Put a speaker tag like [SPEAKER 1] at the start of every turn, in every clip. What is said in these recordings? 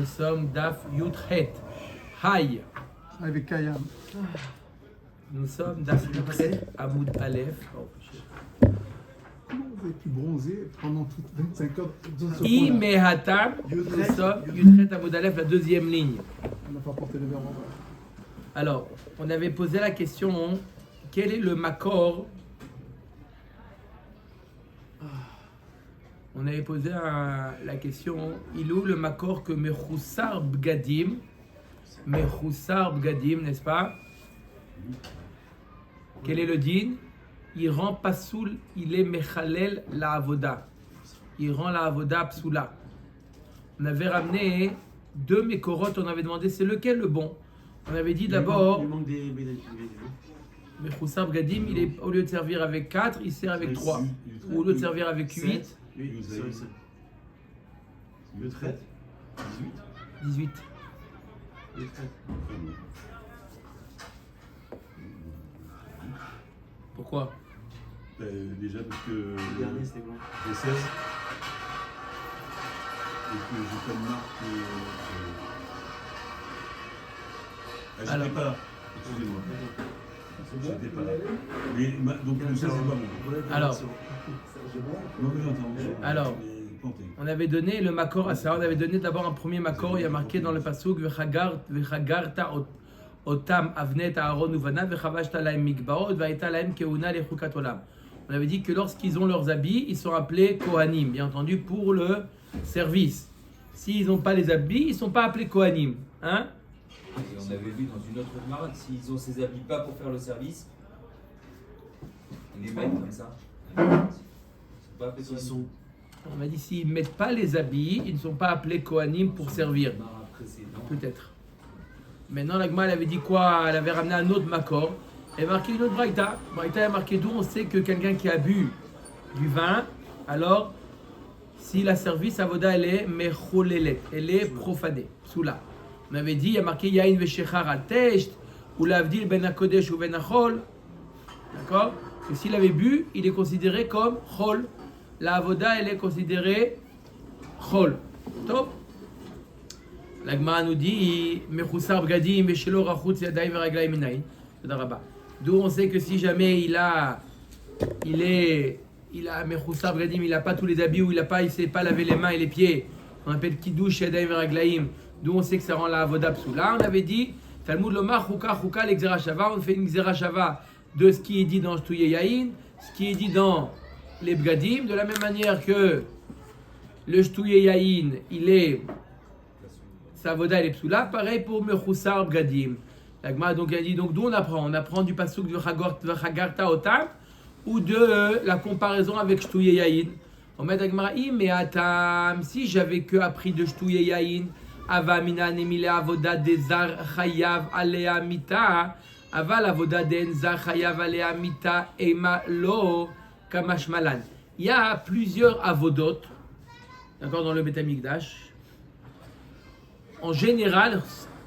[SPEAKER 1] Nous sommes Daf Yudchet. Hay.
[SPEAKER 2] Avec Kayam.
[SPEAKER 1] Nous sommes Daf Yudchet Amoud Aleph.
[SPEAKER 2] Comment vous avez pu bronzer pendant toutes 25 heures de ce
[SPEAKER 1] Imehatam. Nous sommes Yudchet Amoud Aleph, la deuxième ligne.
[SPEAKER 2] On n'a pas porté le verbe en bas.
[SPEAKER 1] Alors, on avait posé la question, quel est le makor? On avait posé la question, il est où le makor que Mechoussar Bgadim, n'est-ce pas? Quel est le din? Il rend pasoul, il est mechalel la avoda. Il rend la avoda psoula. On avait ramené deux mekorot, on avait demandé c'est lequel le bon? On avait dit d'abord,
[SPEAKER 3] Il manque des
[SPEAKER 1] Mechoussar Bgadim, il est, au lieu de servir avec 4, il sert avec 3. Ou au lieu de servir avec 8,
[SPEAKER 3] Le traite
[SPEAKER 1] 18.
[SPEAKER 3] Le traite.
[SPEAKER 1] Pourquoi?
[SPEAKER 4] Déjà parce que
[SPEAKER 3] Le dernier c'était blanc.
[SPEAKER 4] j'ai 16 et que j'ai comme marque j'étais
[SPEAKER 1] Alors.
[SPEAKER 4] pas là, excusez-moi. J'étais pas là. Mais donc ça c'est pas bon.
[SPEAKER 1] Alors.
[SPEAKER 4] Non mais j'entends.
[SPEAKER 1] Alors. On avait donné le makor à ça, on avait donné d'abord un premier makor, il y a marqué dans le pasuk Vechagarta otam avnet Aaron uvana vechavashta lahem mikbaot vaita lahem keuna lechukat olam. On avait dit que lorsqu'ils ont leurs habits, ils sont appelés kohanim, bien entendu pour le service. S'ils n'ont pas les habits, ils ne sont pas appelés kohanim. Hein?
[SPEAKER 5] Et on avait vu dans une autre marade, s'ils ont ces habits pas pour faire le service, ils les mettent comme ça. C'est pas appelé
[SPEAKER 3] Ils sont
[SPEAKER 1] On m'a dit s'ils ne mettent pas les habits, ils ne sont pas appelés kohanim pour servir. Peut-être. Maintenant, l'Agma, elle avait dit quoi? Elle avait ramené un autre makor. Elle a marqué une autre braïta. Braïta a marqué d'où on sait que quelqu'un qui a bu du vin, alors, si la service avoda, elle est mecholelet, elle est profanée, soula. On avait dit, il y a marqué yain veshechar al tesht, ou l'avdil ben hakodesh ou ben hachol. D'accord? Que s'il avait bu, il est considéré comme chol. La avoda, elle est considérée chol. Top. La Gemara nous dit Mechoussar bgadim veshelo rachutz yadayim veraglayim minayin. D'où on sait que si jamais il a Mechoussar bgadim, il n'a pas tous les habits ou il ne sait pas laver les mains et les pieds, on appelle kiddush yadayim veraglayim. D'où on sait que ça rend la avoda psoula. On avait dit Talmud lomar chouka l'exera shava. On fait une xera shava de ce qui est dit dans Shtouye Yahin, ce qui est dit dans les bgadim, de la même manière que le Shtouye Yahin, il est sa voda elle est psoula, pareil pour Mechoussar Bgadim. La Gemara donc elle dit donc d'où on apprend? On apprend du pasuk de Chagarta Otam ou de la comparaison avec Shtouye Yahin. On met la Gemara mais Atam, si j'avais que appris de Shtouye Yahin, Ava mina nemile avoda dezar chayav alea mita, Ava la voda denzar chayav alea mita ema lo kamashmalan. Il y a plusieurs avodot, d'accord, dans le Beth Amikdash. En général,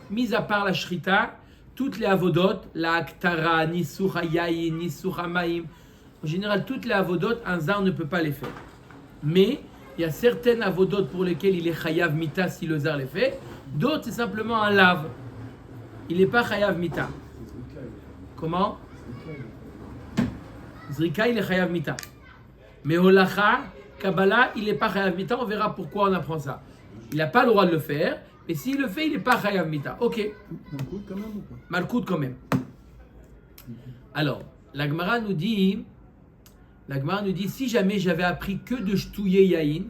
[SPEAKER 1] mis à part la shrita, toutes les avodot, la aktara, nisur hayayin, nisur hamaim, en général, toutes les avodot, un zar ne peut pas les faire. Mais il y a certaines avodot pour lesquelles il est chayav mita si le zar les fait, d'autres c'est simplement un lave. Il n'est pas chayav mita. Comment? Zrika, il est chayav mita. Mais holacha, Kabbalah, il n'est pas chayav mita, on verra pourquoi on apprend ça. Il n'a pas le droit de le faire. Et s'il le fait, il n'est pas chayav mita. Ok.
[SPEAKER 2] Malkout quand même ou pas?
[SPEAKER 1] Malkout quand même. Alors, la Gemara nous dit, si jamais j'avais appris que de Shtouye Yahin,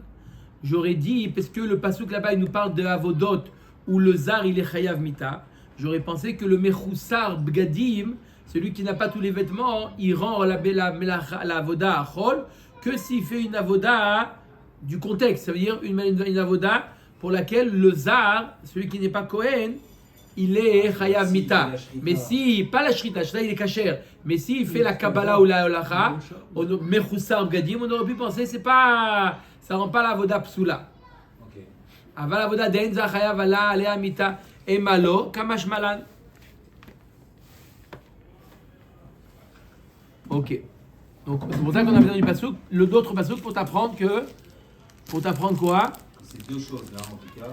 [SPEAKER 1] j'aurais dit, parce que le pasuk là-bas, il nous parle de Avodot, où le zar, il est chayav mita, j'aurais pensé que le Mechoussar Bgadim, celui qui n'a pas tous les vêtements, il rend la avoda à chol, que s'il fait une avoda du contexte, ça veut dire une avoda pour laquelle le zar, celui qui n'est pas Kohen, il est chayav mita. Mais si, pas la shrita, il est kasher. Mais s'il fait la Kabbalah ou la holacha, mechoussar bgadim, on aurait pu penser c'est pas, ça rend pas la voda psoula. Aval la voda denza chayav ala alea mita emalo kamash malan. Ok. Donc c'est pour ça qu'on a besoin du pasuk, d'autre pasuk pour t'apprendre quoi?
[SPEAKER 5] C'est deux choses là en tout cas.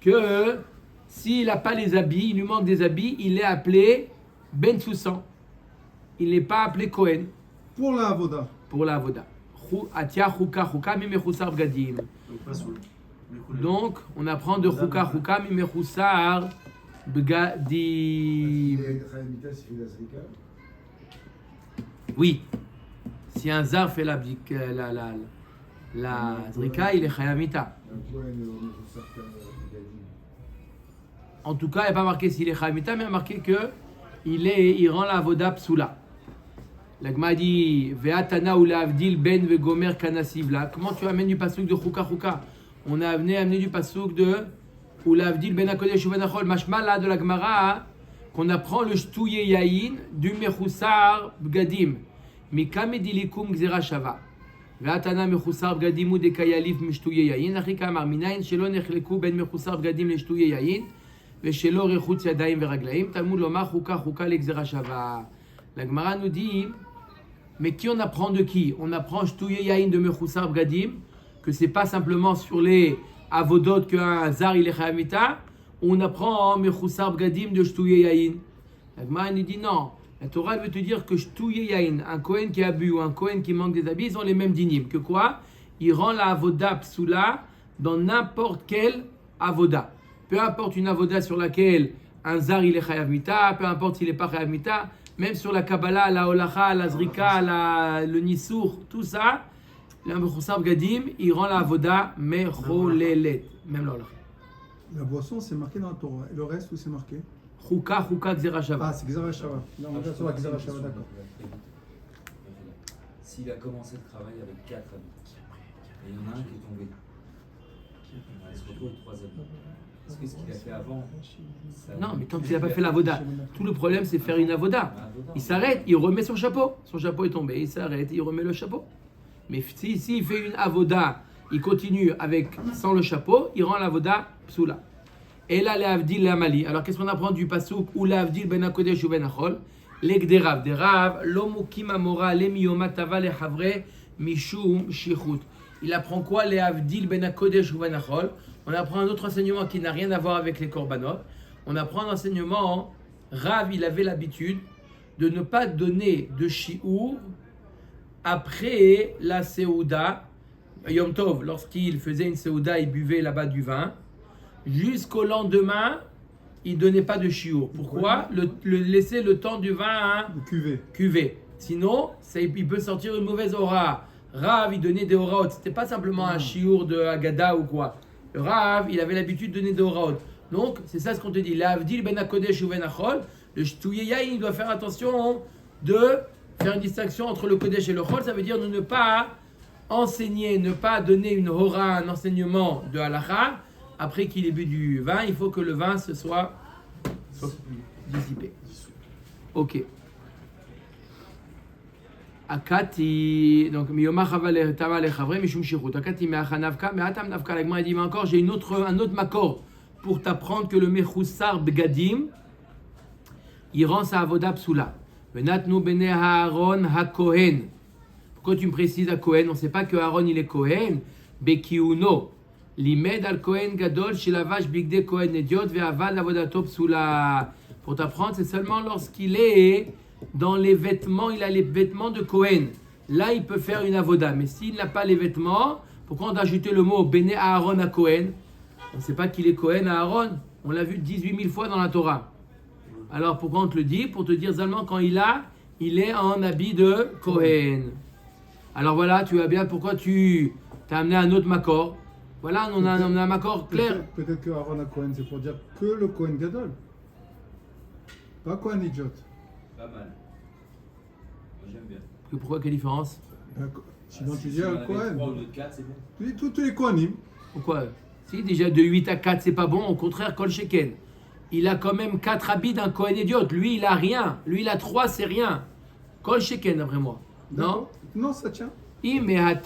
[SPEAKER 1] que s'il n'a pas les habits, il lui manque des habits, il est appelé Ben Soussan. Il n'est pas appelé Cohen
[SPEAKER 2] Pour la avoda.
[SPEAKER 1] pour la avoda. Atia Chouka Chouka Mimechoussar Bgadim.
[SPEAKER 3] Donc pas sous.
[SPEAKER 1] Donc, on apprend de Chouka Chouka Mimechoussar Bgadim. Oui. Si un zar fait la zrika, il est chayamita. En tout cas, il n'y a pas marqué s'il est chayamita, mais il y a marqué que il rend la voda psoula. La Gemara dit Ve'atana ou l'avdil ben vegomer kanasivla. Comment tu amènes du pasuk de chouka chouka? On a amené du pasuk de ou l'avdil ben akodesh ou ben achol. Mashma là de la Gemara qu'on apprend le shtouye yain du mechoussar bgadim. Mikamedilikum gzera shava. Ve'atana mechoussar bgadim ou dekayalif mishtuye yain. Achri kamar minayin shelo nechleku ben mechoussar bgadim le shtuye yain. Ve'shelo rechutz yadayim veraglaim. Talmud lomar chouka chouka le gzera shava. La Gemara nous dit, mais qui on apprend de qui? On apprend Shtouye Yahin de Mechoussar Bgadim, que c'est pas simplement sur les avodot qu'un zar il est chayamita, on apprend Mechoussar Bgadim de Shtouye Yahin. La Gemara nous dit non, la Torah veut te dire que Shtouye Yahin, un Kohen qui a bu ou un Kohen qui manque des habits, ils ont les mêmes dinim. Que quoi? Il rend la avoda psoula dans n'importe quelle avoda. Peu importe une avoda sur laquelle un zar il est chayamita, peu importe s'il n'est pas chayamita, même sur la Kabbalah, la Holacha, la Zrika, le Nissour, tout ça, l'Amechoussar Bgadim, il rend la Avoda Mecholelet. Même la Holacha.
[SPEAKER 2] La boisson, c'est marqué dans la Torah. Et le reste, où c'est marqué?
[SPEAKER 1] Chouka, Chouka, Gzera Shava.
[SPEAKER 2] Ah, c'est Gzera Shava. Là, on est sur la Gzera Shava, d'accord.
[SPEAKER 5] S'il a commencé le travail avec 4 habits, et il y en a un qui est tombé, il se retrouve avec 3 habits. Est-ce que ce qu'il a fait avant,
[SPEAKER 1] Non, mais tant qu'il n'a pas fait l'Avoda, tout le problème c'est faire une Avoda. Il s'arrête, il remet son chapeau. Son chapeau est tombé, il s'arrête, il remet le chapeau. Mais si il fait une Avoda, il continue sans le chapeau, il rend l'Avoda psoula. Et là, l'Avdil l'Amali. Alors qu'est-ce qu'on apprend du pasouk ou l'Avdil ben Akodesh ou ben Achol? L'Egderav, Derav, l'Omukim Amora, l'Emiyoma Tava, l'Echavre, Mishum, Shichut. Il apprend quoi? L'Avdil ben Akodesh ou ben Achol. On apprend un autre enseignement qui n'a rien à voir avec les korbanot. On apprend un enseignement, Rav, il avait l'habitude de ne pas donner de shi'ur après la Seouda, Yom Tov, lorsqu'il faisait une Seouda, il buvait là-bas du vin. Jusqu'au lendemain, il ne donnait pas de shi'ur. Pourquoi? Laisser le temps du vin cuver. Sinon, il peut sortir une mauvaise aura. Rav, il donnait des auraot. C'était pas simplement un shi'ur de Haggadah ou quoi. Le Rav, il avait l'habitude de donner des auraot. Donc, c'est ça ce qu'on te dit. L'Avdil ben Akodesh ou ben Achol, le Shtouye Yahin, il doit faire attention de faire une distinction entre le Kodesh et le Chol. Ça veut dire de ne pas enseigner, ne pas donner une hora, un enseignement de halacha. Après qu'il ait bu du vin, il faut que le vin se soit dissipé. Ok. Akati, donc miyoma chaval tava le chavre mishum shichut. Akati me'achanavka me'atam navka. La Gemara dit mais encore j'ai un autre makor pour t'apprendre que le mechoussar bgadim il rend sa avoda psoula. Venatnu bene Aaron hakohen. Pourquoi tu me précises à Kohen? On ne sait pas que Aaron il est Kohen. Bekiuno limed al Kohen gadol shilavash bigde Kohen ediot ve'avad avodato psoula. Pour t'apprendre, c'est seulement lorsqu'il est dans les vêtements, il a les vêtements de Kohen. Là, il peut faire une avoda. Mais s'il n'a pas les vêtements, pourquoi on a ajouté le mot Bene Aaron à Kohen? On ne sait pas qu'il est Kohen à Aaron. On l'a vu 18 000 fois dans la Torah. Alors pourquoi on te le dit? Pour te dire seulement quand il est en habit de Kohen. Alors voilà, tu vois bien pourquoi tu t'as amené un autre makor. Voilà, on a un makor clair.
[SPEAKER 2] Peut-être que Aaron à Cohen, c'est pour dire que le Cohen Gadol. Pas Cohen idiot.
[SPEAKER 5] pas mal. Moi j'aime bien.
[SPEAKER 1] Pourquoi, quelle différence?
[SPEAKER 2] Sinon tu dis
[SPEAKER 5] si on
[SPEAKER 2] un
[SPEAKER 5] avait
[SPEAKER 2] Cohen.
[SPEAKER 5] 3 ou 4, c'est bon.
[SPEAKER 2] Tous les Kohanim.
[SPEAKER 1] Pourquoi? Si déjà de 8 à 4 c'est pas bon, au contraire, Kol Sheken. Il a quand même 4 habits d'un Kohen idiot. Lui il a rien. Lui il a 3, c'est rien. Kol Sheken d'après moi. Non?
[SPEAKER 2] Non, ça tient.
[SPEAKER 1] Là-bas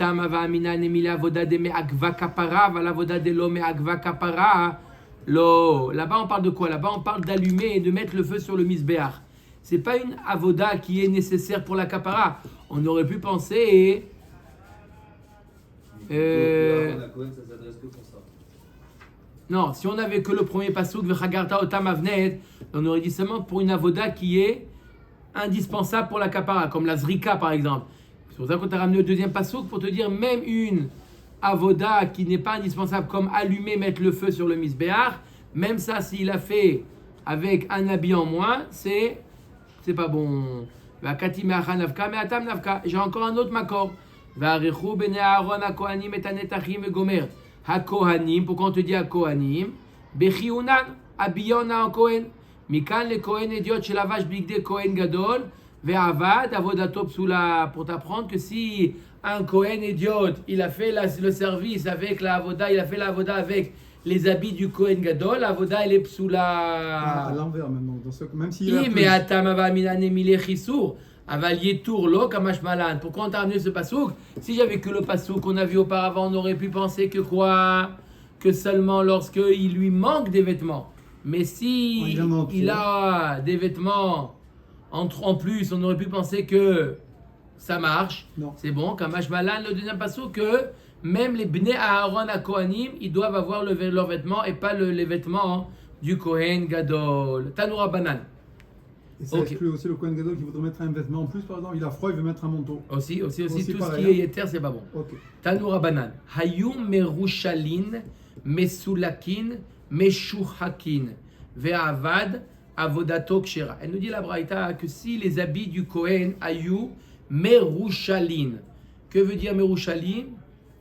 [SPEAKER 1] on parle de quoi? Là-bas on parle d'allumer et de mettre le feu sur le misbéach. C'est pas une avoda qui est nécessaire pour la kapara. On aurait pu penser.
[SPEAKER 5] La Cohen, ça s'adresse que pour ça.
[SPEAKER 1] Non, si on avait que le premier passouk, Vechagarta otam avnet, on aurait dit seulement pour une avoda qui est indispensable pour la kapara, comme la zrika par exemple. C'est pour ça qu'on t'a ramené le deuxième passouk pour te dire même une avoda qui n'est pas indispensable, comme allumer, mettre le feu sur le misbéach, même ça, s'il a fait avec un habit en moins, c'est pas bon. Vakati me'acha navka, me'atam navka. J'ai encore un autre makor. Va'arichu b'nei Aaron hakohanim et hanetachim ve'gomer. Hakohanim, pourquoi on te dit hakohanim? Bechiunan, habillant un kohen. Mikan le kohen idiot chez la vache bigde kohen gadol. Ve'avad, avodato psula. Pour t'apprendre que si un kohen idiot, il a fait le service avec la avoda, il a fait la avoda avec les habits du Kohen Gadol, la avoda elle est psula.
[SPEAKER 2] À l'envers maintenant, même s'il a
[SPEAKER 1] Oui, mais atam ava minane mile chisur, aval yetur lo kamash malan. Pourquoi on t'a ramené ce pasouk? Si j'avais que le pasouk qu'on a vu auparavant, on aurait pu penser que quoi? Que seulement lorsque il lui manque des vêtements. Mais si il a des vêtements en plus, on aurait pu penser que ça marche.
[SPEAKER 2] Non.
[SPEAKER 1] C'est bon, kamash malan, le deuxième pasouk que même les Bnei Aaron à Kohanim, ils doivent avoir leurs vêtements et pas les vêtements du Kohen Gadol. Tanoura Banan.
[SPEAKER 2] Et ça exclut aussi le Kohen Gadol qui voudrait mettre un vêtement en plus, par exemple, il a froid, il veut mettre un manteau.
[SPEAKER 1] Aussi tout ce
[SPEAKER 2] pareil,
[SPEAKER 1] qui est yeter, c'est pas bon.
[SPEAKER 2] Ok.
[SPEAKER 1] Tanoura Banan. Hayum merushalin, mesulakin, meshuhakin, ve'avad, avodato kshera. Elle nous dit la Braïta que si les habits du Kohen hayou merushalin. Que veut dire merushalin?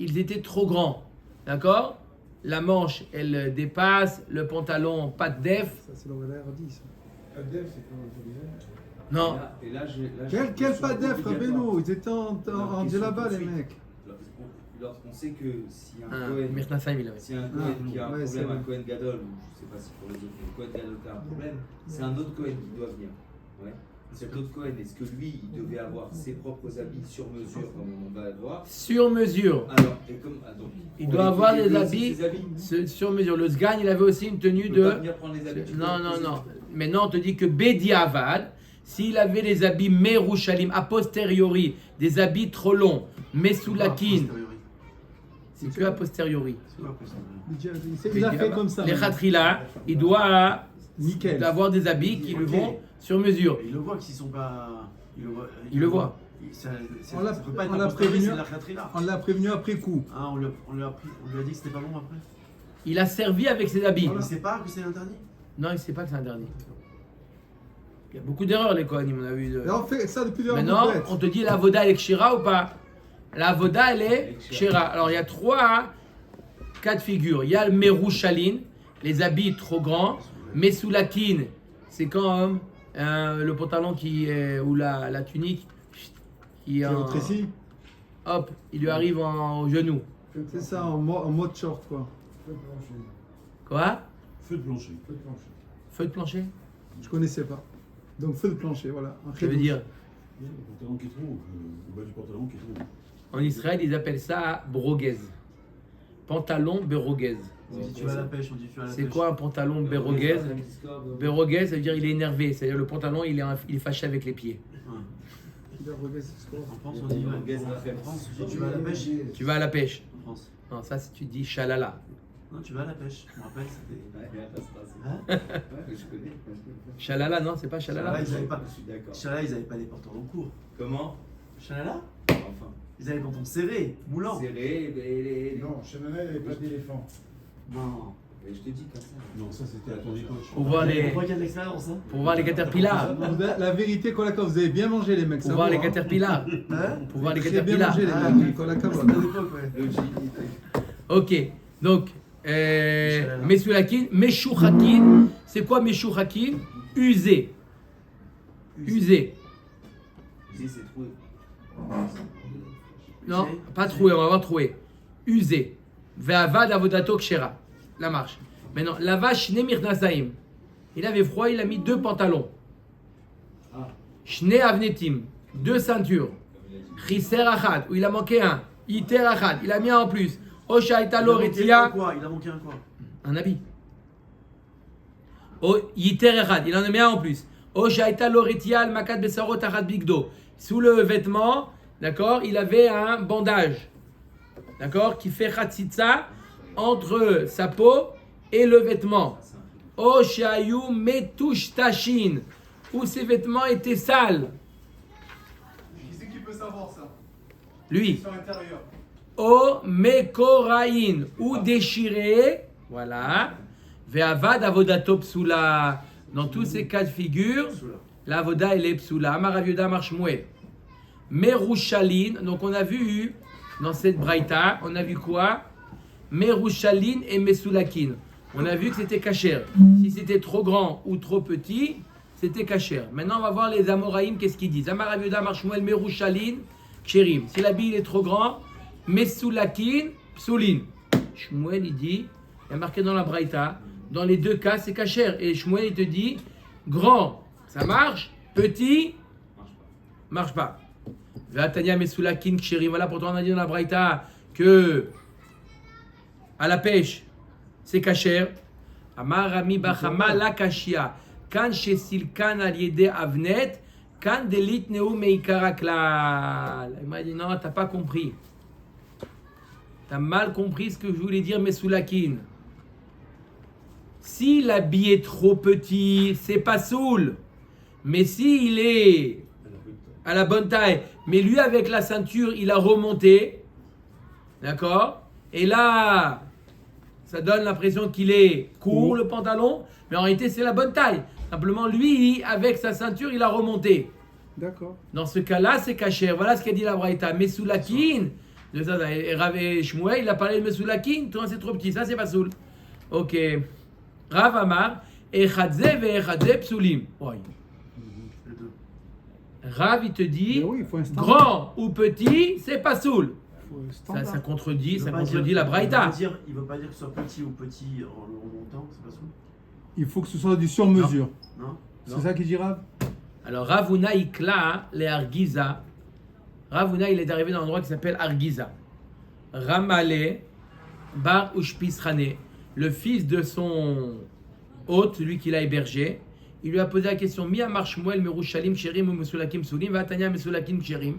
[SPEAKER 1] Ils étaient trop grands, d'accord? La manche, elle dépasse, le pantalon, pas de def.
[SPEAKER 2] Ça, c'est l'Oréal dit, ça.
[SPEAKER 1] Non.
[SPEAKER 5] Et là,
[SPEAKER 2] Quel pas def, Rabbeinu? Ils étaient en djellaba, les mecs.
[SPEAKER 5] Lorsqu'on sait que si un
[SPEAKER 1] Ah,
[SPEAKER 5] Kohen,
[SPEAKER 1] Mirnassaim, il avait.
[SPEAKER 5] si un Kohen qui a un
[SPEAKER 2] ouais, c'est
[SPEAKER 5] problème, un
[SPEAKER 2] vrai.
[SPEAKER 5] Kohen Gadol, ou je sais pas si pour les autres, mais le Kohen Gadol qui a un problème, c'est un autre Kohen qui doit venir. Ouais. Cet autre Kohen, est-ce que lui, il devait avoir ses propres habits sur mesure, comme on va le voir?
[SPEAKER 1] Sur mesure.
[SPEAKER 5] Alors, et comme, donc,
[SPEAKER 1] Il
[SPEAKER 5] on
[SPEAKER 1] doit
[SPEAKER 5] les
[SPEAKER 1] avoir
[SPEAKER 5] fait
[SPEAKER 1] des
[SPEAKER 5] aussi,
[SPEAKER 1] habits
[SPEAKER 5] ses
[SPEAKER 1] sur mesure. Le Sgan, il avait aussi une tenue
[SPEAKER 5] Il peut pas
[SPEAKER 1] de.
[SPEAKER 5] venir prendre les habits du
[SPEAKER 1] Non,
[SPEAKER 5] Kohen,
[SPEAKER 1] non,
[SPEAKER 5] c'est
[SPEAKER 1] non.
[SPEAKER 5] ça.
[SPEAKER 1] Maintenant, on te dit que Bedi Avad, s'il avait les habits Merushalim a posteriori, des habits trop longs, Mesulakin, c'est que a posteriori.
[SPEAKER 2] Il a fait comme ça.
[SPEAKER 1] Les Khatrila, il doit
[SPEAKER 2] Nickel.
[SPEAKER 1] avoir des habits qui lui vont sur mesure.
[SPEAKER 3] Il le voit qu'ils sont pas.
[SPEAKER 1] Il le voit.
[SPEAKER 2] On l'a-
[SPEAKER 3] Ça peut pas être
[SPEAKER 2] on l'a
[SPEAKER 3] un posteriori,
[SPEAKER 2] prévenu.
[SPEAKER 3] c'est de la khatria.
[SPEAKER 2] On l'a prévenu après coup.
[SPEAKER 3] Hein, on lui a dit que c'était pas bon après.
[SPEAKER 1] Il a servi avec ses habits.
[SPEAKER 3] Il sait pas que c'est interdit.
[SPEAKER 1] Non, il ne sait pas que c'est interdit. Il y a beaucoup d'erreurs, les Kohanim, on a vu.
[SPEAKER 2] Et on fait ça depuis lors.
[SPEAKER 1] Maintenant, on te dit la voda elle est kshira ou pas? La voda elle est kshira. Alors il y a trois cas de figure. Il y a le merushalin, les habits trop grands. Mesulakin, c'est comme le pantalon qui est, ou la tunique qui est
[SPEAKER 2] C'est
[SPEAKER 1] en,
[SPEAKER 2] votre ici.
[SPEAKER 1] hop, il lui arrive au genou.
[SPEAKER 2] C'est ça, en mode short, quoi.
[SPEAKER 1] Quoi?
[SPEAKER 4] Feu de plancher.
[SPEAKER 1] Feu de plancher?
[SPEAKER 2] Je connaissais pas. Donc feu de plancher, voilà. Un
[SPEAKER 1] Ça veut
[SPEAKER 2] khidouch.
[SPEAKER 1] dire,
[SPEAKER 4] Le pantalon qui est trop haut. Le bas du pantalon qui est trop haut.
[SPEAKER 1] en Israël, ils appellent ça broguez. Pantalon beroguez.
[SPEAKER 3] On dit tu vas à la pêche, on dit tu vas à la pêche.
[SPEAKER 1] C'est quoi un pantalon beroguez? Beroguez, ça veut dire il est énervé, c'est-à-dire le pantalon il est fâché avec les pieds.
[SPEAKER 3] Ouais.
[SPEAKER 2] Il a regardé ce score.
[SPEAKER 3] En France, on dit en France, on dit tu vas à la pêche.
[SPEAKER 1] Tu vas à la pêche.
[SPEAKER 3] En France.
[SPEAKER 1] Non, ça si tu dis shalala.
[SPEAKER 3] Non, tu vas à la pêche. Je me rappelle, c'était.
[SPEAKER 5] Ouais, je connais.
[SPEAKER 1] Shalala, non, c'est pas shalala.
[SPEAKER 3] Ils avaient pas.
[SPEAKER 5] Je suis d'accord.
[SPEAKER 3] Chalala, ils avaient pas les pantalons courts.
[SPEAKER 5] Comment?
[SPEAKER 3] Chalala,
[SPEAKER 5] Enfin,
[SPEAKER 3] ils avaient les pantalons serrés, moulants.
[SPEAKER 5] serré, les.
[SPEAKER 6] Non, chez Nana, il n'y avait pas d'éléphant.
[SPEAKER 3] Non.
[SPEAKER 5] Mais je te dis comme ça.
[SPEAKER 4] Non, ça c'était à ton époque.
[SPEAKER 1] Pour voir les,
[SPEAKER 3] On voit qu'il y a de l'expérience, hein.
[SPEAKER 1] pour voir les caterpillars.
[SPEAKER 2] La vérité, Kolakov, vous avez bien mangé, les mecs.
[SPEAKER 1] Pour
[SPEAKER 2] ça
[SPEAKER 1] voir
[SPEAKER 2] va,
[SPEAKER 1] les
[SPEAKER 2] hein.
[SPEAKER 1] caterpillars.
[SPEAKER 3] Hein?
[SPEAKER 1] Pour voir les
[SPEAKER 2] Très bien
[SPEAKER 1] caterpillars.
[SPEAKER 2] mangé, les
[SPEAKER 3] Ah,
[SPEAKER 2] mecs.
[SPEAKER 3] oui.
[SPEAKER 2] Kolakov.
[SPEAKER 3] C'était à l'époque, ouais.
[SPEAKER 5] Le G.
[SPEAKER 1] Ok, donc,
[SPEAKER 3] Shalala.
[SPEAKER 1] Mesulakin, Meshuchakin, c'est quoi Meshuchakin? Usé. Usé.
[SPEAKER 5] Usé, c'est troué.
[SPEAKER 1] Non,
[SPEAKER 3] Usé.
[SPEAKER 1] pas troué, on va voir troué. Usé. Ve'avad avodato kshera. La marche. Maintenant, la vache Shne Nasaim. Il avait froid, il a mis 2 pantalons. Shne Avnetim. 2 ceintures. Chiser Achad, où il a manqué un. Iter Achad, il a mis un en plus. Oshaita
[SPEAKER 3] Il a manqué un
[SPEAKER 1] Loretia,
[SPEAKER 3] quoi? Il a manqué un quoi?
[SPEAKER 1] un habit. Yiter Achad, il en a mis un en plus. Oshaita Loretia, al Makat Besarot Achad Bigdo. Sous le vêtement, d'accord, il avait un bandage. D'accord, qui fait Khatsitsa entre sa peau et le vêtement. O shehayu metushtashin, où ses vêtements étaient sales.
[SPEAKER 2] Qui c'est qui peut savoir ça?
[SPEAKER 1] Lui.
[SPEAKER 2] Sur l'intérieur.
[SPEAKER 1] O mekorain, ou déchiré. Voilà. Ve'avad avodato psula. Dans tous ces cas de figure, la avoda elle est psula. Amar Rav Yehuda Amar Shmuel. Merushalin. Donc on a vu dans cette braïta, on a vu quoi? Merushalin et mesulakin. On a vu que c'était kasher. Si c'était trop grand ou trop petit, c'était kasher. Maintenant on va voir les Amoraïm, qu'est-ce qu'ils disent. Amar Rav Yehuda Amar Shmuel Merushalin ksherim. Si l'habit il est trop grand, mesulakin psulin. Shmuel il dit, il y a marqué dans la braïta, dans les deux cas c'est kasher. Et Shmuel il te dit, grand, ça marche, petit, marche pas. Vatania mesulakin ksherim. Voilà pourtant on a dit dans la braïta que à la pêche c'est kasher. Amar Rami Bachama la kashia. Kan shesilkan al yede avnet, kan delit neu meikara klal. Il m'a dit non, t'as pas compris. T'as mal compris ce que je voulais dire, mesulakin. Si l'habit est trop petit, c'est pas soul. Mais si il est à la bonne taille, mais lui avec la ceinture, il a remonté, d'accord? Et là, ça donne l'impression qu'il est court le pantalon, mais en réalité c'est la bonne taille. Simplement lui, avec sa ceinture, il a remonté.
[SPEAKER 2] D'accord.
[SPEAKER 1] Dans ce cas-là, c'est kasher. Voilà ce qu'a dit la braïta. Mesulakin, et Rav Shmuel, il a parlé de mesulakin. Toi, c'est trop petit. Ça, c'est pas soul. Ok. Rav Amar, echadze ve'echadze psulim. Oui.
[SPEAKER 3] Les deux.
[SPEAKER 1] Rav, il te dit,
[SPEAKER 2] Mais oui, il faut un standard.
[SPEAKER 1] grand ou petit, c'est pas soul.
[SPEAKER 2] Faut un
[SPEAKER 1] Ça
[SPEAKER 2] standard.
[SPEAKER 1] contredit,
[SPEAKER 3] Il veut
[SPEAKER 1] ça
[SPEAKER 3] pas
[SPEAKER 1] contredit
[SPEAKER 3] dire-
[SPEAKER 1] la braïta.
[SPEAKER 3] Il veut pas dire que ce soit petit ou petit en le remontant, c'est pas ça?
[SPEAKER 2] Il faut que ce soit du sur-mesure.
[SPEAKER 3] Non?
[SPEAKER 2] C'est ça qu'il dit Rav?
[SPEAKER 1] Alors Ravuna Ikla, les Argiza. Ravuna, il est arrivé dans un endroit qui s'appelle Argiza. Ramale Bar Ushpis Rane, le fils de son hôte, celui qui l'a hébergé, il lui a posé la question: Mi amar Shmuel merushalim sherim ou mesulakim sulim, vatanya mesulakim sherim.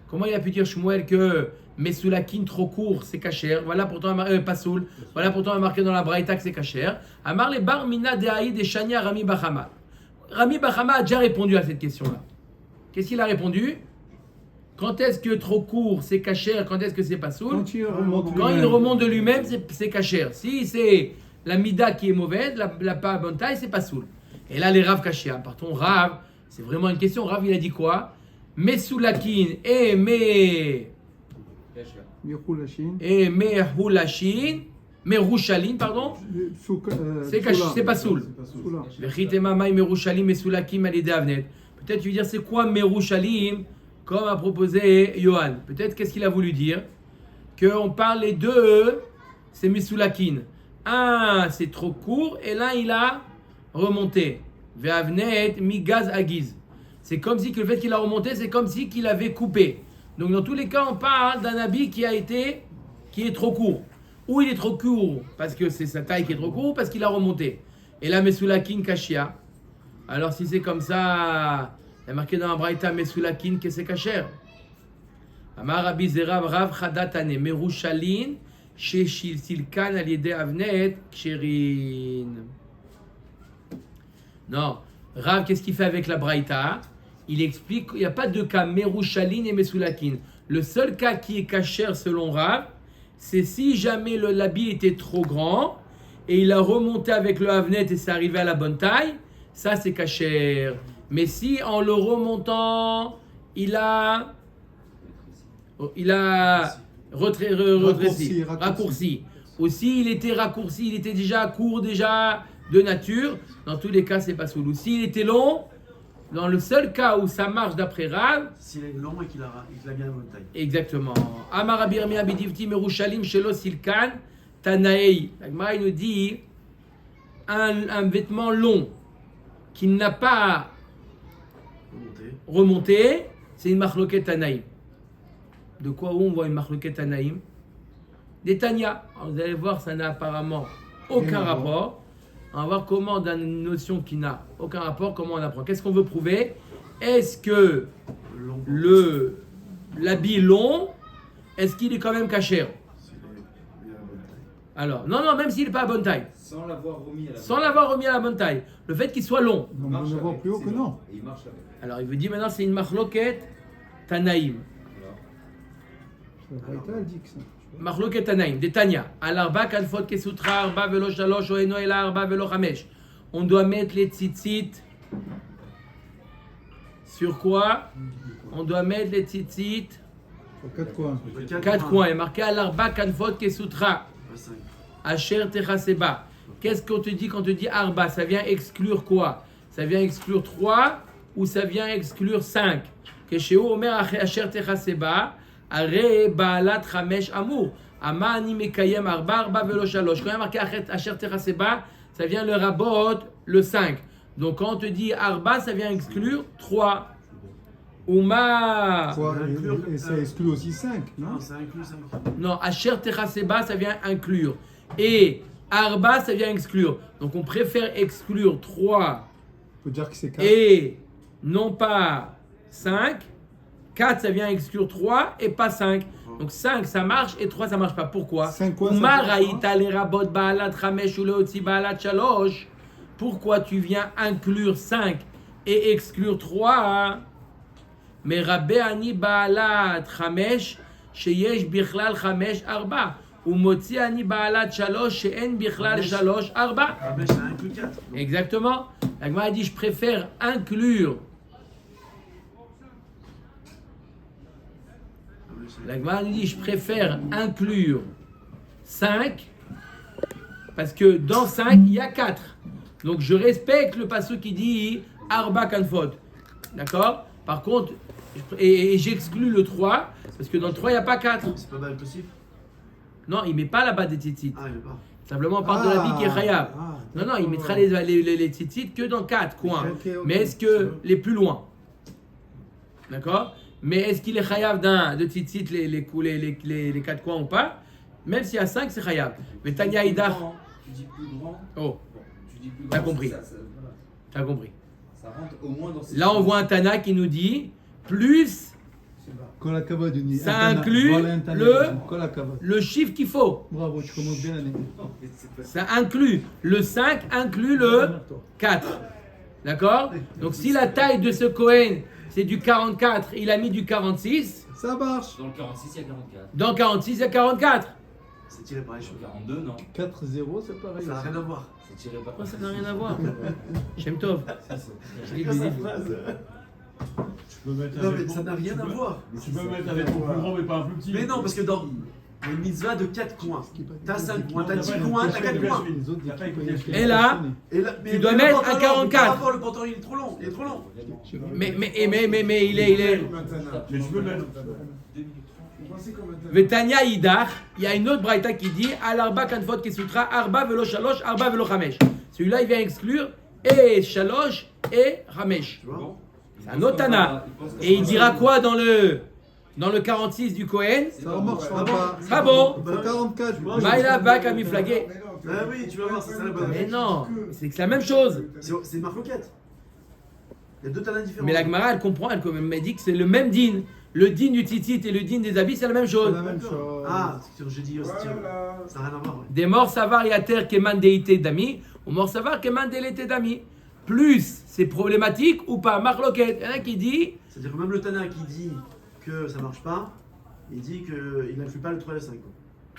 [SPEAKER 1] Comment il a pu dire Shmuel que mesulakin trop court c'est kasher? Voilà pourtant pas soul. Voilà pourtant marqué dans la braïta que c'est kasher. Amar le bar mina de Haïd et Shania Rami Bachama. Rami Bachama a déjà répondu à cette question-là. Qu'est-ce qu'il a répondu? Quand est-ce que trop court c'est kasher? Quand est-ce que c'est pas soul?
[SPEAKER 2] Quand il remonte
[SPEAKER 1] Quand il
[SPEAKER 2] lui-même.
[SPEAKER 1] remonte de lui-même, c'est kasher. Si c'est la mida qui est mauvaise, la pas bonne taille, c'est pas soul. Et là, les Rav Kashia. Partons, Rav, c'est vraiment une question. Rav, il a dit quoi? Mesulakin et
[SPEAKER 2] Mirkulachin.
[SPEAKER 1] Mehulashin, Merushalin, pardon. C'est pas soul.
[SPEAKER 2] Soula.
[SPEAKER 1] Vechitema mai Merushalim Mesulakim alide avnet. Peut-être tu veux dire c'est quoi Merushalim, comme a proposé Johan. Peut-être qu'est-ce qu'il a voulu dire? Qu'on parle les deux, c'est Mesulakin. Un c'est trop court et l'un il a remonté. Ve'avnet migaz agiz. C'est comme si que le fait qu'il a remonté, c'est comme si qu'il avait coupé. Donc dans tous les cas, on parle d'un habit qui est trop court. Ou il est trop court parce que c'est sa taille qui est trop court, ou parce qu'il a remonté. Et là, mesulakin kashia. Alors si c'est comme ça, il y a marqué dans la braïta mesulakin que c'est kasher. Amar Rabbi Zerav Rav Chadatane Merushalin Sheshil Silkan Aliede Avnet Ksherin. Non, Rav, qu'est-ce qu'il fait avec la braïta? Il explique qu'il n'y a pas de cas Merushalin et Mesulakin. Le seul cas qui est kasher selon Rav, c'est si jamais l'habit était trop grand et il a remonté avec le havnet et c'est arrivé à la bonne taille, ça c'est kasher. Mais si en le remontant, il a raccourci. Aussi, il était raccourci, il était déjà court, déjà de nature. Dans tous les cas, c'est pas soul. Ou s'il était long, dans le seul cas où ça marche d'après Rav,
[SPEAKER 3] S'il est long et qu'il a bien la bonne taille.
[SPEAKER 1] exactement. Amar Rabbi Yirmiyah bidivti merushalim shelo silkan tanaei. La Gemara il nous dit un vêtement long qui n'a pas remonté, c'est une marloquet tanaïm. De quoi où on voit une marloquet tanaïm? Des Tanya. Alors, vous allez voir, ça n'a apparemment aucun rapport. On va voir comment, dans une notion qui n'a aucun rapport, comment on apprend. Qu'est-ce qu'on veut prouver? Est-ce que
[SPEAKER 3] Long.
[SPEAKER 1] l'habit long, est-ce qu'il est quand même kasher?
[SPEAKER 3] S'il a la bonne taille.
[SPEAKER 1] Alors, non, même s'il n'est pas à bonne taille.
[SPEAKER 5] Sans l'avoir remis à la
[SPEAKER 1] Sans l'avoir remis à la bonne taille. Le fait qu'il soit long.
[SPEAKER 2] Donc on ne voit plus haut que non.
[SPEAKER 5] Et il marche avec.
[SPEAKER 1] Alors, il veut dire maintenant, c'est une marloquette Tanaïm.
[SPEAKER 5] Alors,
[SPEAKER 2] La Braïta, elle dit que ça.
[SPEAKER 1] מחלוקת תנאים, דתניא, על 4 כנפות כסוטרה, 4 ולא 3, או אינו אלא 4 ולא 5. On doit mettre les tzitzit sur quoi? On doit mettre les tzitzit
[SPEAKER 2] Sur 4 coins.
[SPEAKER 1] 4 coins. Il est marqué על 4 כנפות כסוטרה,
[SPEAKER 3] 5.
[SPEAKER 1] אשר תכסבה. Qu'est-ce qu'on te dit quand on te dit arba? Ça vient exclure quoi? Ça vient exclure 3 ou ça vient exclure 5? כשהוא אומר אשר תכסבה, הרי בעלת 5 אמור. אמר אני מקיים 4 ולא 3. Quand il y a marqué אשר תכסבה, ça vient le rabot, le 5. Donc quand on te dit arba, ça vient exclure 3. Uma.
[SPEAKER 2] Quoi, et ça exclut aussi 5, non?
[SPEAKER 3] Non, ça inclut 5.
[SPEAKER 1] Non, asher techaseba, ça vient inclure. Et arba, ça vient exclure. Donc on préfère exclure 3
[SPEAKER 2] On peut dire que c'est 4.
[SPEAKER 1] et non pas 5. 4, ça vient exclure 3 et pas 5. Donc 5, ça marche et 3, ça marche pas. Pourquoi?
[SPEAKER 2] 5 quoi, ça
[SPEAKER 1] Uma
[SPEAKER 2] marche pas?
[SPEAKER 1] raïta le rabot baalat chamesh ou leotzi baalat shalosh. Pourquoi tu viens inclure 5 et exclure 3? Mais rabbe ani baalat chamesh sheyesh bichlal chamesh arba. Ou motzi ani baalat shalosh she'en bichlal shalosh arba.
[SPEAKER 3] Ah, mais ça inclut 4.
[SPEAKER 1] Exactement. La Gemara dit je préfère inclure. La Gemara dit je préfère inclure 5 parce que dans 5 il y a 4. Donc je respecte le passage qui dit arba kanfot. D'accord? Par contre, et j'exclus le 3 parce que dans le 3 il n'y a pas 4.
[SPEAKER 3] C'est pas mal possible.
[SPEAKER 1] Non, il ne met pas là-bas des tzitzit.
[SPEAKER 3] Ah, il veut pas.
[SPEAKER 1] Simplement on parle de la vie qui est khayab. Non, il mettra les tzitzit que dans 4 coins.
[SPEAKER 2] Ok.
[SPEAKER 1] Mais est-ce que les plus loin? D'accord? Mais est-ce qu'il est chayav de tzitzit les 4 coins ou pas? Même s'il y a 5, c'est chayav. Mais Tanya Idar.
[SPEAKER 5] Tu dis plus grand.
[SPEAKER 1] Oh,
[SPEAKER 5] Tu dis plus
[SPEAKER 1] T'as
[SPEAKER 5] grand.
[SPEAKER 1] compris.
[SPEAKER 5] Voilà.
[SPEAKER 1] t'as compris.
[SPEAKER 5] Ça rentre au moins dans ces.
[SPEAKER 1] Là, on voit un Tana qui nous dit plus
[SPEAKER 2] Kol hakavod, Uni.
[SPEAKER 1] Ça
[SPEAKER 2] Un Tana.
[SPEAKER 1] inclut
[SPEAKER 2] Voilà un Tana.
[SPEAKER 1] le-
[SPEAKER 2] Kol hakavod.
[SPEAKER 1] le chiffre qu'il faut.
[SPEAKER 2] Bravo, tu commences bien l'année.
[SPEAKER 1] Ça inclut le 5, inclut le 4. D'accord? Donc si la taille de ce Cohen, c'est du 44, il a mis du 46.
[SPEAKER 2] Ça marche.
[SPEAKER 7] Dans le 46, il y a 44.
[SPEAKER 1] Dans 46, il y a 44.
[SPEAKER 3] C'est tiré pareil, je
[SPEAKER 7] Sur 42, non.
[SPEAKER 2] 4-0, c'est pareil.
[SPEAKER 3] Ça n'a rien à voir.
[SPEAKER 7] C'est tiré par.
[SPEAKER 1] Pourquoi ça n'a rien à voir? Shem Tov. Je dis,
[SPEAKER 3] Sa
[SPEAKER 1] mais-
[SPEAKER 3] phrase.
[SPEAKER 4] Tu peux mettre
[SPEAKER 3] Non,
[SPEAKER 4] avec
[SPEAKER 3] mais
[SPEAKER 4] ton-
[SPEAKER 3] ça n'a rien
[SPEAKER 4] tu
[SPEAKER 3] à
[SPEAKER 4] peux-
[SPEAKER 3] voir.
[SPEAKER 4] Tu peux mettre avec ton plus grand mais pas un plus petit.
[SPEAKER 3] Mais non, parce que dans une mitzvah de 4 coins, t'as 5 coins, t'as
[SPEAKER 4] Non,
[SPEAKER 3] 10
[SPEAKER 4] t'as pas
[SPEAKER 3] coins,
[SPEAKER 4] écouté
[SPEAKER 3] t'as 4
[SPEAKER 4] Yashvin.
[SPEAKER 3] coins.
[SPEAKER 2] Les autres
[SPEAKER 4] T'as pas
[SPEAKER 2] équipes,
[SPEAKER 4] écouté
[SPEAKER 2] il y a-
[SPEAKER 1] Et là,
[SPEAKER 3] Et là,
[SPEAKER 1] Tu dois mettre un 44.
[SPEAKER 3] Par rapport, le pantalon, il est trop long. Il est trop long.
[SPEAKER 1] mais il est.
[SPEAKER 4] Mais tu peux mettre.
[SPEAKER 1] Vetania Idar, il y a une autre braïta qui dit Al arba kanfot kesutra arba velo shalosh arba velo chamesh. Celui-là, il vient exclure et shalosh et chamesh.
[SPEAKER 3] Tu vois?
[SPEAKER 1] C'est un autre Tana. Et il dira quoi dans le 46 du Kohen?
[SPEAKER 2] Ça marche pas.
[SPEAKER 1] Ah bon?
[SPEAKER 2] Faut 44.
[SPEAKER 1] Maïla bak a mis flagué.
[SPEAKER 3] Ah oui, tu vas voir, c'est ça la bonne.
[SPEAKER 1] Mais non, c'est que c'est la même chose.
[SPEAKER 3] C'est une marque loquette. Il y a 2 tanas différents.
[SPEAKER 1] Mais la Gemara, elle comprend, elle m'a dit que c'est le même din. Le din du tzitzit et le din des habits, c'est la même
[SPEAKER 2] C'est
[SPEAKER 1] chose.
[SPEAKER 2] la même chose.
[SPEAKER 3] Ah, c'est ce que j'ai dit aussi. Ça n'a rien à voir. Ouais.
[SPEAKER 1] Des morts savar yater keman deité dami, ou morts savar keman delete dami. Plus, c'est problématique ou pas? Marloquette. Il y en a qui dit,
[SPEAKER 3] C'est-à-dire que même le Tana qui dit que ça marche pas, il dit qu'il n'inclut pas le 3 et le 5. Quoi.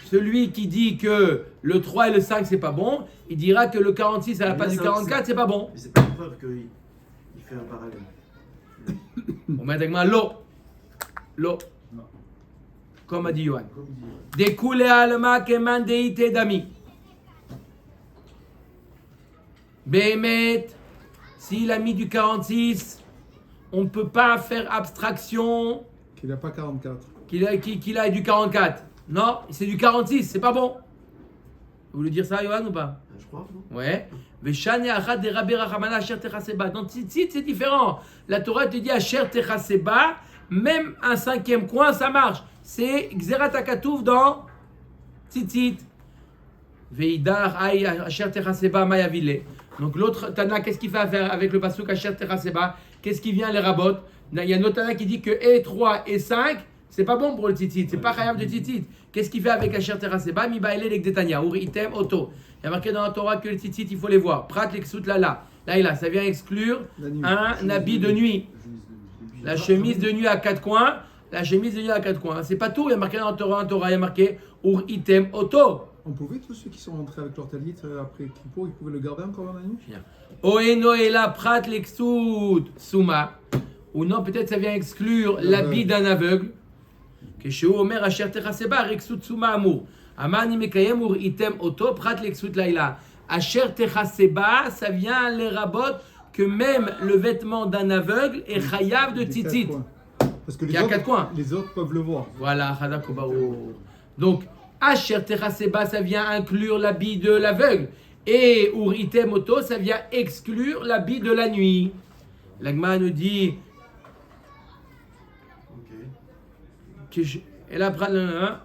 [SPEAKER 1] celui qui dit que le 3 et le 5 c'est pas bon, il dira que le 46 à la
[SPEAKER 3] Mais
[SPEAKER 1] place
[SPEAKER 3] là,
[SPEAKER 1] du
[SPEAKER 3] ça,
[SPEAKER 1] 44 c'est pas bon.
[SPEAKER 3] Mais c'est pas une preuve qu'il fait un parallèle.
[SPEAKER 1] On met avec moi l'eau. L'eau. Comme a dit Yohan. Découle alma keman deité dami. Béhémet, s'il a mis du 46, on ne peut pas faire abstraction
[SPEAKER 2] Qu'il n'a pas 44.
[SPEAKER 1] qu'il a du 44. Non, c'est du 46, c'est pas bon. Vous voulez dire ça, Yohan, ou pas?
[SPEAKER 3] Je crois, non?
[SPEAKER 1] Ouais. Veshane achad de Rabbi Rachamana asher techaseba. Dans Tzitzit, c'est différent. La Torah te dit asher techaseba, même un 5e coin, ça marche. C'est Xerat HaKatuv dans Tzitzit. Veidar ay asher techaseba mayavile. Donc l'autre Tana, qu'est-ce qu'il fait avec le pasuk asher techaseba? Qu'est-ce qui vient les rabotes? Il y a un autre Tana qui dit que et 3 et 5, C'est pas bon pour le tzitzit, c'est pas chayav de tzitzit. Qu'est-ce qu'il fait avec Asher Teraseba? Mi baile lek detania, uri item oto. Il y a marqué dans la Torah que le tzitzit, il faut les voir. Prat leksut lala. Là, ça vient exclure
[SPEAKER 2] La nuit.
[SPEAKER 1] un habit de nuit. La chemise de nuit à quatre coins. La chemise de nuit à quatre coins. C'est pas tout. Il y a marqué dans la Torah, il y a marqué ur item oto.
[SPEAKER 2] On pouvait, tous ceux qui sont rentrés avec leur talit après Kippour, ils pouvaient le garder encore dans la nuit?
[SPEAKER 1] Oeno et la prat leksut suma. Ou non, peut-être ça vient exclure l'habit d'un aveugle. Que chez Omer Asher Teraseba leksut suma amour. Amani mekayem ur item oto prat leksut laila. Asher Teraseba, ça vient les rabotes que même le vêtement d'un aveugle est chayav de
[SPEAKER 2] Les
[SPEAKER 1] tzitzit.
[SPEAKER 2] quatre coins. Parce que
[SPEAKER 1] Il y a quatre coins.
[SPEAKER 2] les autres peuvent le voir.
[SPEAKER 1] Voilà, Hadakobaou. Donc, Asher Teraseba, ça vient inclure l'habit de l'aveugle. Et Ur item oto, ça vient exclure l'habit de la nuit. L'Agma nous dit
[SPEAKER 3] Ok.
[SPEAKER 1] elle a pris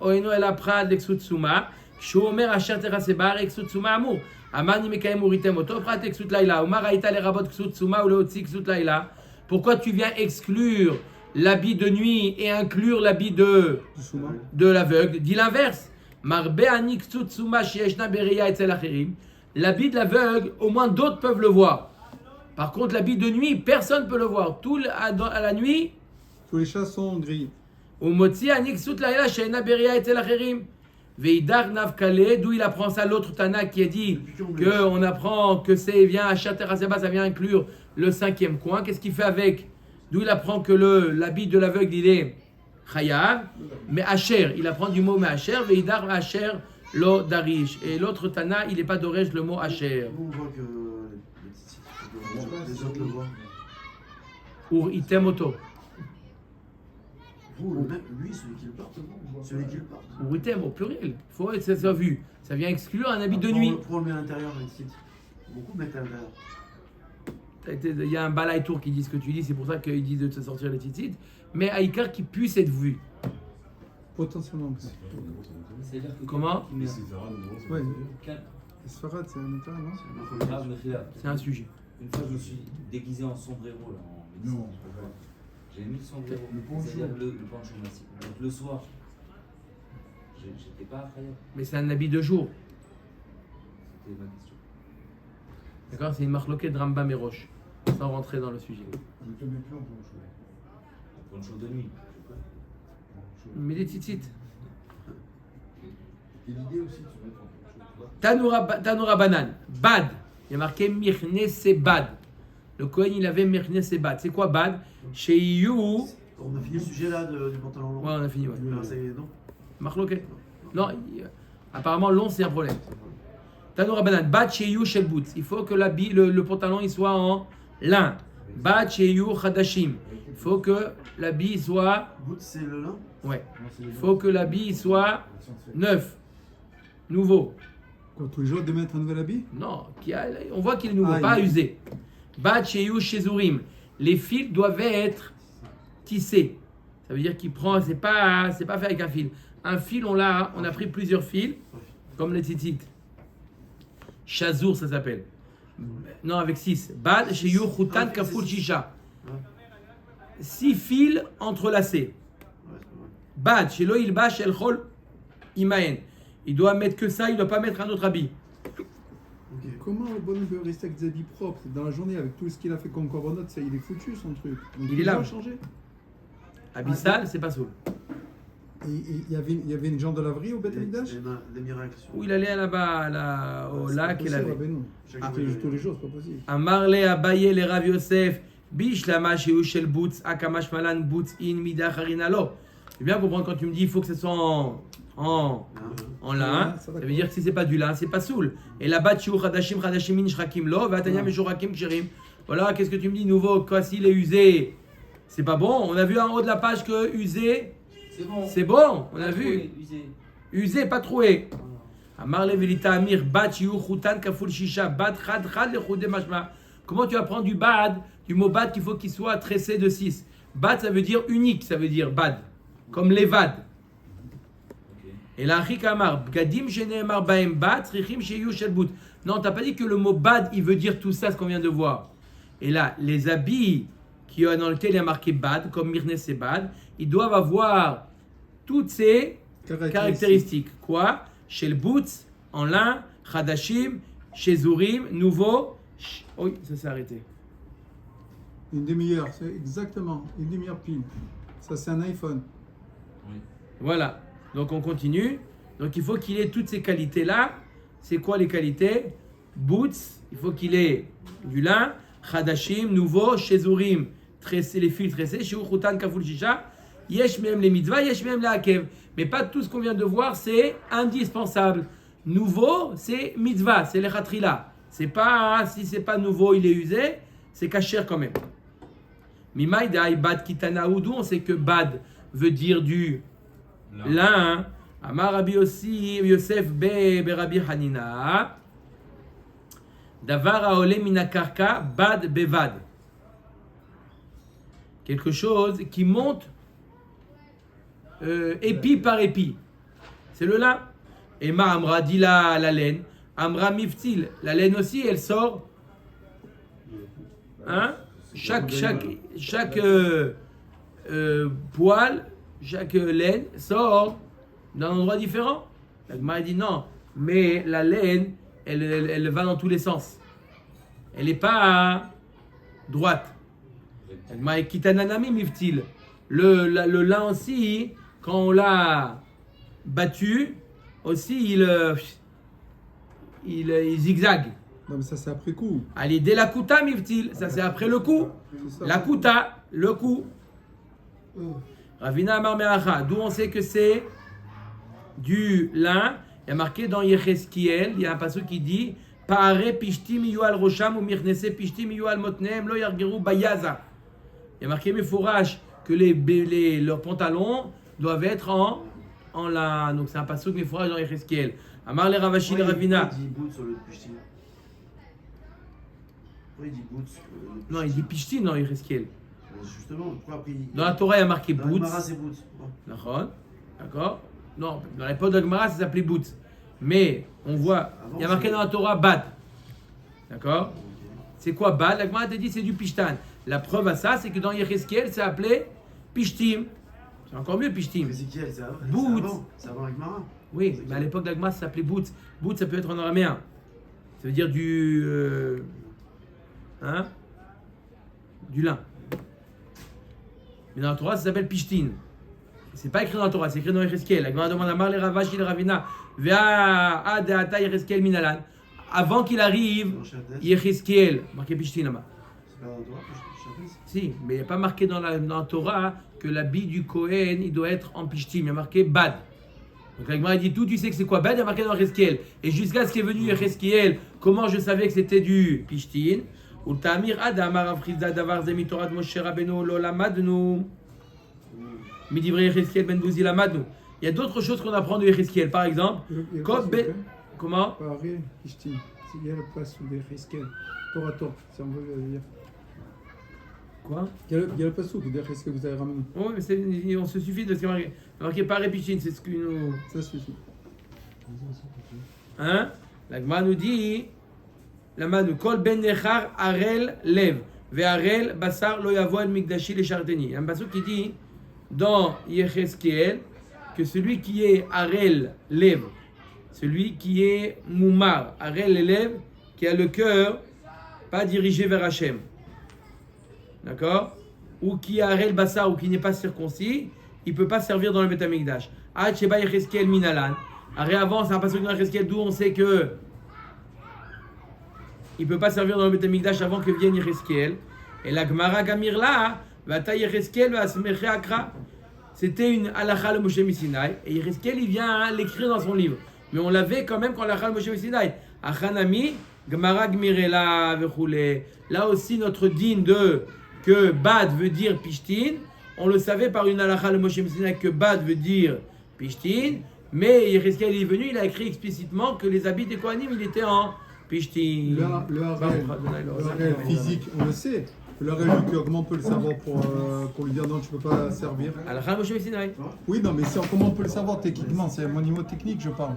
[SPEAKER 1] Oeno elle a pris l'exutsuma. Shomer Asher Teraseba l'exutsuma amour. Amani mekayem Ur item oto prat l'exut laila. Omar aïta les rabot exutsuma ou le otsi exut laila. Pourquoi tu viens exclure l'habit de nuit et inclure l'habit
[SPEAKER 2] Du Souma.
[SPEAKER 1] de l'aveugle? Dit l'inverse. Marbe ani exutsuma shieshna beria etzel acherim. L'habit de l'aveugle, au moins d'autres peuvent le voir. Par contre, l'habit de nuit, personne ne peut le voir. À la nuit,
[SPEAKER 2] Tous les chats sont gris.
[SPEAKER 1] Umotzi aniksut laila sheina beria etzel acherim. Veidar navkale, d'où il apprend ça l'autre Tana qui a dit qu'on apprend que c'est vient à Teraseba, ça vient inclure le cinquième coin. Qu'est-ce qu'il fait avec? D'où il apprend que l'habit de l'aveugle il est chayav, mais Asher, il apprend du mot mais Asher, Veidar Asher lo darish. Et l'autre Tana, il n'est pas d'orège le mot Asher.
[SPEAKER 3] Nous, on voit que les autres le voient.
[SPEAKER 1] Ur item oto.
[SPEAKER 3] Vous, lui, celui qui le porte, non? Celui qui le porte.
[SPEAKER 1] Ur item au pluriel. Il faut que ça soit vu. Ça vient exclure un habit de nuit.
[SPEAKER 3] Pour le mettre à l'intérieur, le titre. Beaucoup mettent à l'intérieur.
[SPEAKER 1] Il y a un balai tour qui dit ce que tu dis, c'est pour ça qu'ils disent de se sortir les tzitzit. Mais Aïkar qui puisse être vu.
[SPEAKER 2] Potentiellement.
[SPEAKER 7] C'est-à-dire que
[SPEAKER 1] Comment?
[SPEAKER 7] quelqu'un qui met
[SPEAKER 2] Ouais.
[SPEAKER 7] un-
[SPEAKER 2] Les Sfarad, c'est un état, non?
[SPEAKER 7] Ah, mais regarde,
[SPEAKER 1] C'est un sujet.
[SPEAKER 7] une fois, je me suis déguisé en sombrero là, en médecin. J'ai mis le sombrero, c'est-à-dire le poncho massif. Donc le soir, j'étais pas incroyable.
[SPEAKER 1] Mais c'est un habit de jour.
[SPEAKER 7] C'était ma question.
[SPEAKER 1] D'accord? C'est une marloquette de Rambam et Roche. Sans rentrer dans le sujet.
[SPEAKER 6] Je te mets plus en poncho.
[SPEAKER 7] Le poncho de nuit.
[SPEAKER 1] Mais des tzitzit.
[SPEAKER 6] Et l'idée aussi, tu mets en poncho.
[SPEAKER 1] Tanoura Banan. Bad. Il y a marqué Mirne c'est Bad. Le Kohen il avait Mirne c'est Bad. C'est quoi Bad? Chez You. Ouais,
[SPEAKER 3] On a fini le sujet là du pantalon long.
[SPEAKER 1] on a fini. Ouais.
[SPEAKER 3] Ah, ça y est, non?
[SPEAKER 1] Marloquette. Non, apparemment long c'est un problème. Tanoura Banan. Bad chez You chez Boots. Il faut que le pantalon il soit en lin. Bad chez You Hadashim. Il faut que l'habit soit.
[SPEAKER 3] Boot, c'est le lin?
[SPEAKER 1] Ouais. Il faut que l'habit soit neuf. Nouveau.
[SPEAKER 2] Quoi, tous les jours, de mettre un nouvel habit?
[SPEAKER 1] Non, on voit qu'il est nouveau,
[SPEAKER 2] Ah,
[SPEAKER 1] pas
[SPEAKER 2] il-
[SPEAKER 1] usé. Bat Sheyu Shezurim. Les fils doivent être tissés. Ça veut dire qu'il prend, c'est pas fait avec un fil. Un fil, on a pris plusieurs fils, comme les tzitzit. Chazour, ça s'appelle. Non, avec 6. Bat Sheyu Chutan Kaful Shisha. 6 fils entrelacés.
[SPEAKER 3] Ouais, c'est vrai.
[SPEAKER 1] Bat Shelo Ilba Shel Chol Imaen. Il doit mettre que ça, il ne doit pas mettre un autre habit.
[SPEAKER 3] Ok.
[SPEAKER 2] Comment le bonhomme peut rester avec des habits propres dans la journée avec tout ce qu'il a fait comme korbanot? Ça, il est foutu son truc. Donc,
[SPEAKER 1] Il est là.
[SPEAKER 2] doit changer.
[SPEAKER 1] Habit sale, c'est pas saoul.
[SPEAKER 2] Et il y avait une jambe de laverie au Beth Amikdash?
[SPEAKER 3] Des miracles.
[SPEAKER 1] Où il allait là-bas, au lac et laver.
[SPEAKER 3] Chaque
[SPEAKER 2] Ah,
[SPEAKER 3] jour,
[SPEAKER 2] tous les jours, c'est pas possible.
[SPEAKER 1] Amarle Abaye le Rav Yosef, Bish Lama Sheu Shel Boots, Akamash Malan Boots in Mida Harinalo. C'est bien comprendre quand tu me dis il faut que ce soit en lin. Ça veut dire que si c'est pas du lin, c'est pas soul. Et là-bas, Chiou Hadashim Hadashim In Shrakim Lo, Vatanya Meshorakim Ksherim. Voilà, qu'est-ce que tu me dis nouveau? Quoi, s'il est usé, c'est pas bon. On a vu en haut de la page que usé,
[SPEAKER 7] C'est bon.
[SPEAKER 1] c'est bon. On a vu.
[SPEAKER 7] Usé.
[SPEAKER 1] Usé, pas troué. Amarle Velita Amir, Bat Chiou Chutan Kaful Shisha, Bat Chad Chad le Chudé Mashma. Comment tu apprends du bad, du mot bad qu'il faut qu'il soit tressé de 6? Bad, ça veut dire unique, ça veut dire bad. Comme levad. Et là, Rikamar, Gadim Sheneemar Baem Bad, Richim Sheyu Shelbout. Non, t'as pas dit que le mot bad, il veut dire tout ça, ce qu'on vient de voir. Et là, les habits dans lesquels il y a marqué bad, comme Mirne c'est bad, ils doivent avoir toutes ces caractéristiques. Quoi? Chez le Boutz, en lin, Chadashim, chez Zurim, nouveau. Oui, ça s'est arrêté.
[SPEAKER 2] Une demi-heure, c'est exactement une demi-heure pile. Ça, c'est un iPhone.
[SPEAKER 1] Voilà. Donc on continue. Donc il faut qu'il ait toutes ces qualités-là. C'est quoi les qualités? Boots, il faut qu'il ait du lin. Chadashim, nouveau. Shezurim, tressé, les fils tressés. Shiur Chutan, Kaful Shisha. Yesh même les mitzvahs, yesh même les hakev. Mais pas tout ce qu'on vient de voir, c'est indispensable. Nouveau, c'est mitzvah, c'est les chatrila. C'est pas, si c'est pas nouveau, il est usé, c'est kasher quand même. Mimai da'ai bad kitana oudou, on sait que bad veut dire du lin. Amar Rabbi Yosef be Rabbi Hanina. Davar haole minakarka bad bevad. Quelque chose qui monte épi par épi. C'est le lin. Et ma Amra dit la laine. Amra miftil. La laine aussi, elle sort. Hein? Chaque poil, chaque laine sort d'un endroit différent. La Gemara dit non. Mais la laine, elle va dans tous les sens. Elle n'est pas droite. La Gemara dit kitananami miftil. Le lin aussi, quand on l'a battu, aussi il zigzague.
[SPEAKER 2] Non, mais ça, c'est après coup.
[SPEAKER 1] Allez, dès la kuta miftil, ça c'est après le coup. La kuta, le coup. Ravina Amar Me'acha, d'où on sait que c'est du lin. Il y a marqué dans Yechezkiel, il y a un passage qui dit Pa'are pishtim yu al rosham ou mirnese pishtim yu al motneem lo yargeru bayaza. Il y a marqué Mefourash que leurs pantalons doivent être en lin. Donc c'est un passage Mefourash dans Yechezkiel. Amar le Ravashi le Ravina.
[SPEAKER 3] Il dit bout sur le pishtim. Pourquoi il dit bout sur le
[SPEAKER 1] Non, il dit pishtim dans Yechezkiel.
[SPEAKER 3] Justement, pourquoi après
[SPEAKER 1] Dans la Torah, il y a marqué
[SPEAKER 3] dans
[SPEAKER 1] boots.
[SPEAKER 3] Gemara, c'est bout.
[SPEAKER 1] D'accord? Non, dans l'époque de Gemara, ça s'appelait boots. Mais on voit, il y a marqué dans la Torah bad. D'accord? C'est quoi bad? La Gemara te dit c'est du pishtan. La preuve à ça, c'est que dans Yechezkiel, c'est appelé pishtim. C'est encore mieux pishtim.
[SPEAKER 3] Ézéchiel, c'est avant.
[SPEAKER 1] Boots.
[SPEAKER 3] C'est avant la Gemara.
[SPEAKER 1] Oui, mais à l'époque de la Gemara, ça s'appelait boots. Boots, ça peut être en araméen. Ça veut dire du lin. Mais dans la Torah, ça s'appelle pishtin. C'est pas écrit dans la Torah, c'est écrit dans Yechezkiel. La Gemara demande à Mar le Ravashi le Ravina. Vea adeata Yechezkiel minalan. Avant qu'il arrive, Yechezkiel, marqué pishtin là-bas.
[SPEAKER 3] C'est pas dans la Torah, chapitre.
[SPEAKER 1] Si, mais il n'y a pas marqué dans la Torah que l'habit du Kohen, il doit être en pishtim. Il y a marqué bad. Donc la Gemara dit tout, tu sais que c'est quoi bad, il y a marqué dans Yechezkiel. Et jusqu'à ce qui est venu Yechezkiel, comment je savais que c'était du pishtin? Ou Tamir Adamar Afrizda Davar Zemitorat Moshe Rabbeinu Lo Lamadnu. Midivre Yechezkiel Ben Bouzi Lamadnu. Il y a d'autres choses qu'on apprend de Yechezkiel. Par exemple, comment?
[SPEAKER 2] Pareil, Pishtim. Il y a le place de Yechezkiel. Torah, si on veut dire.
[SPEAKER 1] Quoi?
[SPEAKER 2] Il y a le passouk de Yechezkiel que vous avez ramené.
[SPEAKER 1] Oui, mais on se suffit de ce qui est marqué. Marqué par Pishtin, c'est ce que nous.
[SPEAKER 2] Ça suffit.
[SPEAKER 1] Hein? La Gemara nous dit. La manu kol ben nechar arel lev ve arel basar lo yavo el mikdashi le charteni. Il y a un passage qui dit dans Yechezkiel que celui qui est arel lev, celui qui est moumar, arel lev, qui a le cœur pas dirigé vers Hachem, d'accord, ou qui est arel basar ou qui n'est pas circoncis, il peut pas servir dans le Beth Amikdash. Ad sheba Yechezkiel minalan. Arrêt avant, c'est un passage dans Yechezkiel d'où on sait que il ne peut pas servir dans le Beth Amikdash avant que vienne Yechezkiel. Et la Gemara Gamir là, Vata Yechezkiel va se mecher akra. C'était une halakha le Moshe Misinaï. Et Yechezkiel, il vient l'écrire dans son livre. Mais on l'avait quand même quand halakha le Moshe Misinaï. Achanami, Gemara Gmirela vechoule. Là aussi, notre din de que Bad veut dire Pishtin. On le savait par une halakha le Moshe Misinaï que Bad veut dire Pishtin. Mais Yechezkiel est venu, il a écrit explicitement que les habits des Kohanim, il était en Pishtin.
[SPEAKER 2] Le harel physique, on le sait. Le harel du cœur, comment on peut le savoir pour lui dire non, tu ne peux pas servir?
[SPEAKER 1] Halakha Moshe Misinaï.
[SPEAKER 2] Oui, non, mais comment on peut le savoir techniquement? C'est à mon niveau technique, je parle.